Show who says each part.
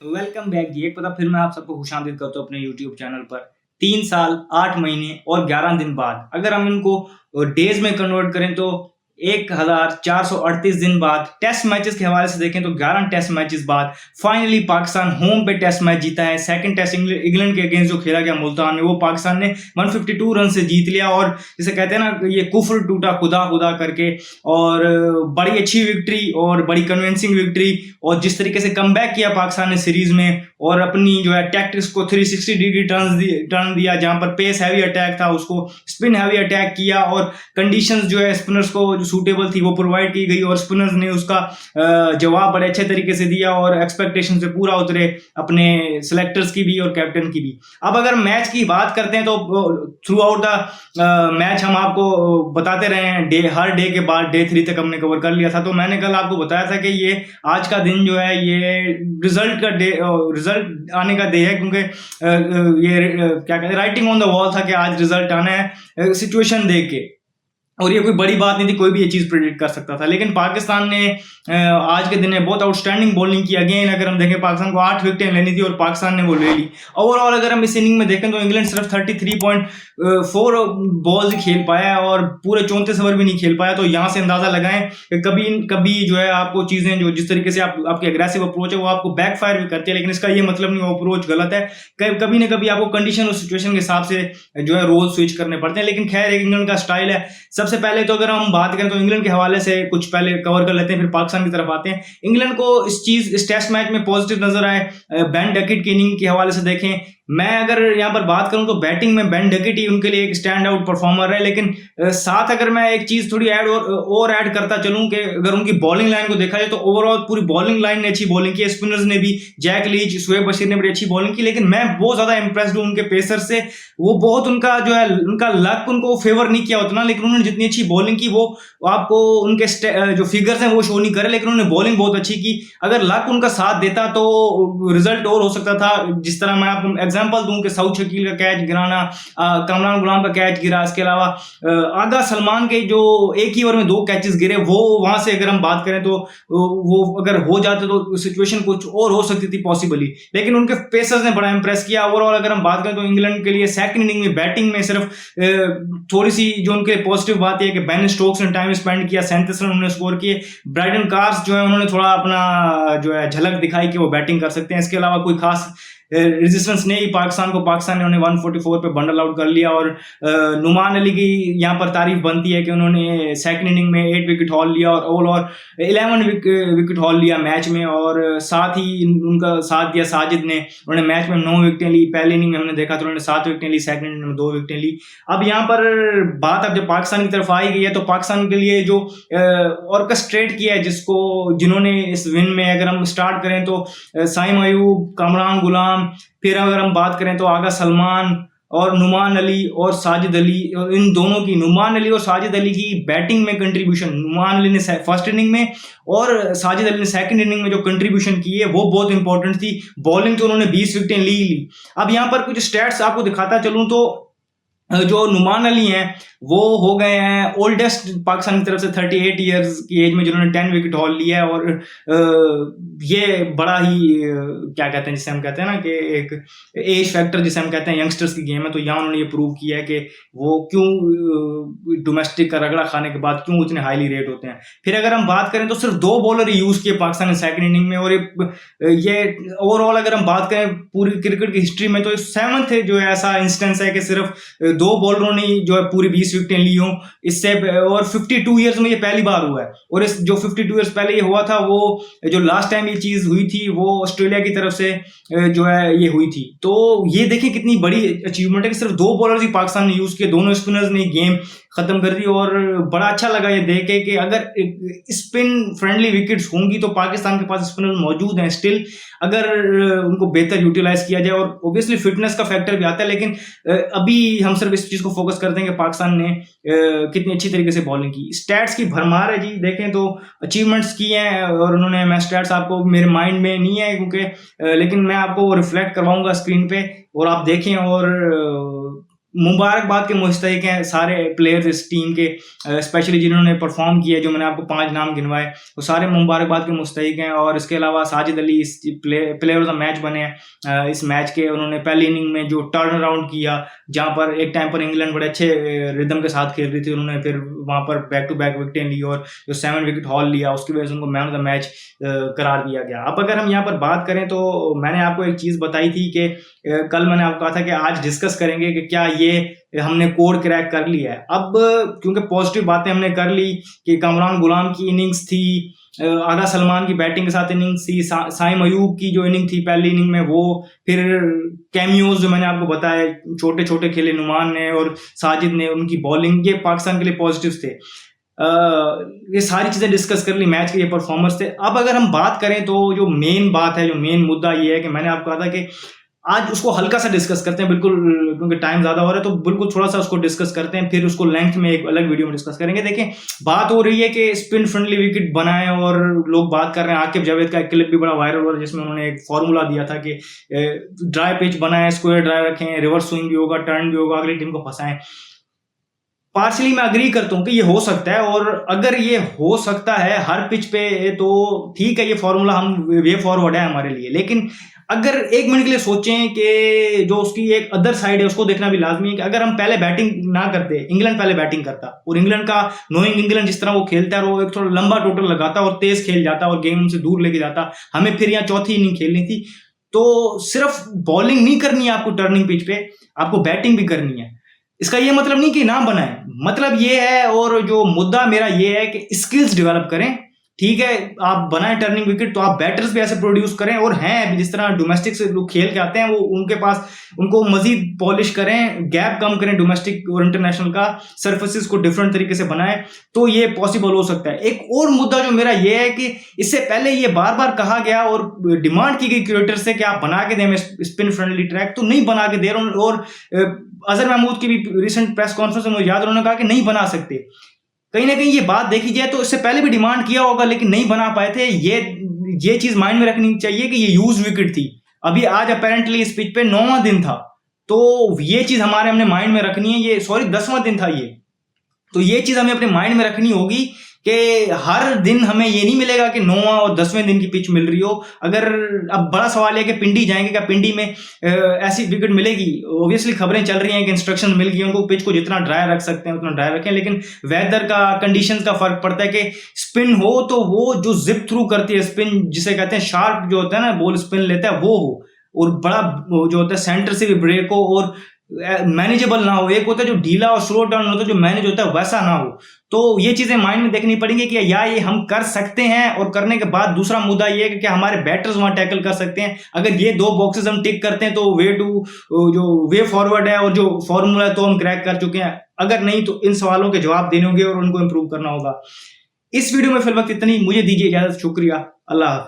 Speaker 1: Welcome back जी। एक पता फिर मैं आप सबको खुशामदीद करता हूँ अपने यूट्यूब चैनल पर। 3 साल 8 महीने और 11 दिन बाद अगर हम इनको डेज में कन्वर्ट करें तो 1438 दिन बाद टेस्ट मैचेस के हवाले से देखें तो 11 टेस्ट मैचेस बाद फाइनली पाकिस्तान होम पे टेस्ट मैच जीता है। सेकंड टेस्ट इंग्लैंड के अगेंस्ट जो खेला गया मुल्तान में, वो पाकिस्तान ने 152 रन से जीत लिया। और जिसे कहते हैं ना, ये कुफर टूटा खुदा खुदा करके, और बड़ी अच्छी विक्ट्री और बड़ी कन्विंसिंग विक्ट्री। और जिस तरीके से कमबैक किया पाकिस्तान ने सीरीज में और अपनी जो है टैक्टिक्स को 360 डिग्री टर्न दिया, जहां पर पेस हैवी अटैक था उसको स्पिन हैवी अटैक किया, और कंडीशंस जो है स्पिनर्स को जो सूटेबल थी वो प्रोवाइड की गई, और स्पिनर्स ने उसका जवाब बड़े अच्छे तरीके से दिया और एक्सपेक्टेशन से पूरा उतरे, अपने सिलेक्टर्स की भी और कैप्टन की भी। अब अगर मैच की बात करते हैं तो थ्रू आउट द मैच हम आपको बताते रहे हैं, हर डे के बाद डे 3 तक हमने कवर कर लिया था। तो मैंने कल आपको बताया था कि ये आज का दिन जो है ये रिजल्ट आने का डे है, क्योंकि ये क्या कहते हैं, राइटिंग ऑन द वॉल था कि आज रिजल्ट आना है सिचुएशन देख के। और ये कोई बड़ी बात नहीं थी, कोई भी ये चीज प्रेडिक्ट कर सकता था। लेकिन पाकिस्तान ने आज के दिन में बहुत आउटस्टैंडिंग बॉलिंग की। अगेन अगर हम देखें, पाकिस्तान को 8 विकेटें लेनी थी और पाकिस्तान ने वो ले ली। ओवरऑल अगर हम इस इनिंग में देखें तो इंग्लैंड सिर्फ 33.4 बॉल्स ही खेल पाया है और पूरे 34 ओवर भी नहीं खेल पाया। तो यहाँ से अंदाजा लगाएं कि कभी कभी जो है आपको चीजें जो जिस तरीके से आपकी अग्रेसिव अप्रोच है वो आपको बैकफायर भी करती है, लेकिन इसका ये मतलब नहीं वो अप्रोच गलत है। कभी ना कभी आपको कंडीशन और सिचुएशन के हिसाब से जो है रोल स्विच करने पड़ते हैं। लेकिन खैर, इंग्लैंड का स्टाइल है। सबसे पहले तो अगर हम बात करें तो इंग्लैंड के हवाले से कुछ पहले कवर कर लेते हैं, फिर पाकिस्तान की तरफ आते हैं। इंग्लैंड को इस टेस्ट मैच में पॉजिटिव नजर आए। बेन डकेट की इनिंग के हवाले से देखें, मैं अगर यहाँ पर बात करूं तो बैटिंग में बेन डकेट ही उनके लिए एक स्टैंड आउट परफॉर्मर है। लेकिन साथ अगर मैं एक चीज थोड़ी ऐड करता चलूं कि अगर उनकी बॉलिंग लाइन को देखा जाए तो ओवरऑल पूरी बॉलिंग लाइन ने अच्छी बॉलिंग की। स्पिनर्स ने भी, जैक लीच, शुएब बशीर ने बड़ी अच्छी बॉलिंग की। लेकिन मैं बहुत ज्यादा इंप्रेस्ड हूं उनके पेसर से। वो बहुत उनका जो है उनका लक उनको फेवर नहीं किया उतना, लेकिन उन्होंने जितनी अच्छी बॉलिंग की वो आपको उनके जो फिगर्स हैं वो शो नहीं करे, लेकिन उन्होंने बॉलिंग बहुत अच्छी की। अगर लक उनका साथ देता तो रिजल्ट और हो सकता था। जिस तरह मैं आपको एग्जांपल दूं कि सऊद शकील का कैच गिराना, कामरान गुलाम का कैच गिरा, इसके अलावा आगा सलमान के जो एक ही ओवर में 2 कैचेस गिरे, वो वहां से अगर हम बात करें तो वो अगर हो जाते तो सिचुएशन कुछ और हो सकती थी पॉसिबली। लेकिन उनके पेसर्स ने बड़ा इंप्रेस किया। ओवरऑल अगर हम बात करें तो इंग्लैंड के लिए सेकंड इनिंग में बैटिंग में सिर्फ थोड़ी सी जो उनके पॉजिटिव बात है कि बेन स्टोक्स ने टाइम स्पेंड किया, 37 रन उन्होंने स्कोर किए। ब्राइडन कार्स जो है उन्होंने थोड़ा अपना जो है झलक दिखाई कि वो बैटिंग कर सकते हैं। इसके अलावा कोई खास रेजिस्टेंस नहीं पाकिस्तान को। पाकिस्तान ने उन्हें 144 पे बंडल आउट कर लिया। और नुमान अली की यहाँ पर तारीफ बनती है कि उन्होंने सेकंड इनिंग में 8 विकेट हॉल लिया और ओवरऑल 11 विकेट हॉल लिया मैच में। और साथ ही उनका साथ दिया साजिद ने, उन्होंने मैच में 9 विकेटें ली। पहले इनिंग में हमने देखा तो उन्होंने 7 विकेटें ली, सेकंड इनिंग में 2 विकेटें ली। अब यहाँ पर बात अब जब पाकिस्तान की तरफ आई गई है तो पाकिस्तान के लिए जो ऑर्केस्ट्रेट किया है जिन्होंने इस विन में, अगर हम स्टार्ट करें तो साइम अयूब, कामरान गुलाम, फिर अगर हम बात करें तो आगा सलमान और नुमान अली और साजिद अली, इन दोनों की, नुमान अली और साजिद अली की बैटिंग में कंट्रीब्यूशन, नुमान अली ने फर्स्ट इनिंग में और साजिद अली ने सेकंड इनिंग में जो कंट्रीब्यूशन की है वो बहुत इंपॉर्टेंट थी। बॉलिंग तो उन्होंने 20 विकेटें ली। अब यहाँ पर कुछ स्टैट्स आपको दिखाता चलूं तो जो नुमान अली हैं वो हो गए हैं ओल्डेस्ट पाकिस्तान की तरफ से 38 इयर्स की एज में जिन्होंने 10 विकेट हॉल लिया है। और ये बड़ा ही क्या कहते हैं, जिसे हम कहते हैं ना कि एक एज फैक्टर जिसे हम कहते हैं, यंगस्टर्स की गेम है, तो यहाँ उन्होंने ये प्रूव किया है कि वो क्यों डोमेस्टिक का रगड़ा खाने के बाद क्यों इतने हाईली रेट होते हैं। फिर अगर हम बात करें तो सिर्फ 2 बॉलर यूज किए पाकिस्तान ने सेकंड इनिंग में। और ये ओवरऑल अगर हम बात करें पूरी क्रिकेट की हिस्ट्री में तो 7th जो है ऐसा इंस्टेंस है कि सिर्फ 2 बॉलरों ने जो है पूरी 20 विकेटें ली हों इससे। और 52 ईयर्स में ये पहली बार हुआ है। और इस जो 52 ईयर्स पहले ये हुआ था, वो जो लास्ट टाइम ये चीज हुई थी वो ऑस्ट्रेलिया की तरफ से जो है ये हुई थी। तो ये देखिए कितनी बड़ी अचीवमेंट है कि सिर्फ 2 बॉलर्स ही पाकिस्तान ने यूज किए, दोनों स्पिनर्स ने गेम खत्म कर दी। और बड़ा अच्छा लगा ये देख के कि अगर स्पिन फ्रेंडली विकेट्स होंगी तो पाकिस्तान के पास स्पिनर्स मौजूद हैं स्टिल, अगर उनको बेहतर यूटिलाइज किया जाए। और ऑब्वियसली फिटनेस का फैक्टर भी आता है, लेकिन अभी हम सिर्फ इस चीज को फोकस करते हैं कि पाकिस्तान ने कितनी अच्छी तरीके से बॉलिंग की। स्टैट्स की भरमार है जी, देखें तो अचीवमेंट्स की हैं और उन्होंने, मैं स्टैट्स आपको मेरे माइंड में नहीं है क्योंकि लेकिन मैं आपको रिफ्लेक्ट करवाऊंगा स्क्रीन पे और आप देखें। और मुबारकबाद के मुस्तहिक हैं सारे प्लेयर्स इस टीम के, स्पेशली जिन्होंने परफॉर्म किया, जो मैंने आपको 5 नाम गिनवाए वो सारे मुबारकबाद के मुस्तहिक हैं। और इसके अलावा साजिद अली इस प्लेयर ऑफ द मैच बने हैं इस मैच के। उन्होंने पहली इनिंग में जो टर्न अराउंड किया, जहाँ पर एक टाइम पर इंग्लैंड बड़े अच्छे रिदम के साथ खेल रही थी, उन्होंने फिर वहाँ पर बैक टू बैक विकेटें ली और जो 7 विकेट हॉल लिया, उसकी वजह से उनको मैन ऑफ द मैच करार दिया गया। अब अगर हम यहाँ पर बात करें तो मैंने आपको एक चीज़ बताई थी कि कल मैंने आपको कहा था कि आज डिस्कस करेंगे कि क्या ये हमने कोड क्रैक कर लिया है। अब क्योंकि पॉजिटिव बातें हमने कर ली कि कामरान गुलाम की इनिंग्स थी, आगा सलमान की बैटिंग के साथ इनिंग्स थी, साइम अयूब की जो इनिंग थी पहली इनिंग में वो, फिर कैमियोज जो मैंने आपको बताया छोटे छोटे खेले नुमान ने और साजिद ने, उनकी बॉलिंग, ये पाकिस्तान के लिए पॉजिटिव्स थे। ये सारी चीज़ें डिस्कस कर ली, मैच के ये परफॉर्मर्स थे। अब अगर हम बात करें तो जो मेन बात है, जो मेन मुद्दा ये है कि मैंने आपको कहा था कि आज उसको हल्का सा डिस्कस करते हैं, बिल्कुल, क्योंकि टाइम ज़्यादा हो रहा है तो बिल्कुल थोड़ा सा उसको डिस्कस करते हैं, फिर उसको लेंथ में एक अलग वीडियो में डिस्कस करेंगे। देखें, बात हो रही है कि स्पिन फ्रेंडली विकेट बनाएं और लोग बात कर रहे हैं, आकिब जावेद का एक क्लिप भी बड़ा वायरल हो रहा है जिसमें उन्होंने एक फॉर्मूला दिया था कि ड्राई पिच बनाएं, स्क्वायर ड्राइव रखें, रिवर्स स्विंग भी होगा, टर्न भी होगा, अगली टीम को फंसाएं। पार्शली मैं अग्री करता हूँ कि ये हो सकता है, और अगर ये हो सकता है हर पिच पे तो ठीक है, ये फॉर्मूला हम वे फॉरवर्ड है हमारे लिए। लेकिन अगर एक मिनट के लिए सोचें कि जो उसकी एक अदर साइड है उसको देखना भी लाजमी है कि अगर हम पहले बैटिंग ना करते, इंग्लैंड पहले बैटिंग करता और इंग्लैंड का नोइंग इंग्लैंड जिस तरह वो खेलता है, वो एक थोड़ा लंबा टोटल लगाता और तेज खेल जाता और गेम से दूर लेके जाता, हमें फिर यहाँ चौथी इनिंग खेलनी थी। तो सिर्फ बॉलिंग नहीं करनी है आपको टर्निंग पिच पे, आपको बैटिंग भी करनी है। इसका ये मतलब नहीं कि ना बनाए, मतलब ये है, और जो मुद्दा मेरा ये है कि स्किल्स डेवलप करें। ठीक है, आप बनाएं टर्निंग विकेट तो आप बैटर्स भी ऐसे प्रोड्यूस करें, और हैं जिस तरह डोमेस्टिक से लोग खेल के आते हैं वो उनके पास, उनको मजीद पॉलिश करें, गैप कम करें डोमेस्टिक और इंटरनेशनल का, सर्फेसिस को डिफरेंट तरीके से बनाएं तो ये पॉसिबल हो सकता है। एक और मुद्दा जो मेरा ये है कि इससे पहले ये बार बार कहा गया और डिमांड की गई क्रिएटर से कि आप बना के दें स्पिन फ्रेंडली ट्रैक, तो नहीं बना के दे रहे, और अजहर महमूद की भी रिसेंट प्रेस कॉन्फ्रेंस में मुझे याद, उन्होंने कहा कि नहीं बना सकते। कहीं ना कहीं ये बात देखी जाए तो इससे पहले भी डिमांड किया होगा लेकिन नहीं बना पाए थे। ये चीज माइंड में रखनी चाहिए कि ये यूज विकेट थी। अभी आज अपेरेंटली इस पिच पे 9वां दिन था, तो ये चीज हमने माइंड में रखनी है। ये 10वां दिन था ये, तो ये चीज हमें अपने माइंड में रखनी होगी कि हर दिन हमें ये नहीं मिलेगा कि 9वां और 10वें दिन की पिच मिल रही हो। अगर अब बड़ा सवाल है कि पिंडी जाएंगे, क्या पिंडी में ऐसी विकेट मिलेगी? ऑब्वियसली खबरें चल रही हैं कि इंस्ट्रक्शन मिल गई उनको, पिच को जितना ड्राई रख सकते हैं उतना ड्राई रखें, लेकिन वेदर का, कंडीशंस का फर्क पड़ता है कि स्पिन हो तो वो जो जिप थ्रू करती है स्पिन, जिसे कहते हैं शार्प जो होता है ना, बॉल स्पिन लेता है वो हो, और बड़ा जो होता है सेंटर से भी ब्रेक हो और मैनेजेबल ना हो। एक होता है जो ढीला और स्लो डाउन होता है, जो मैनेज होता है वैसा ना हो। तो ये चीजें माइंड में देखनी पड़ेंगी कि या ये हम कर सकते हैं, और करने के बाद दूसरा मुद्दा ये है कि हमारे बैटर्स वहां टैकल कर सकते हैं। अगर ये 2 बॉक्सेस हम टिक करते हैं तो वे फॉरवर्ड है और जो फॉर्मूला है तो हम क्रैक कर चुके हैं। अगर नहीं तो इन सवालों के जवाब देने होंगे और उनको इंप्रूव करना होगा। इस वीडियो में फिलहाल इतनी, मुझे दीजिए इजाजत, शुक्रिया, अल्लाह हाफिज।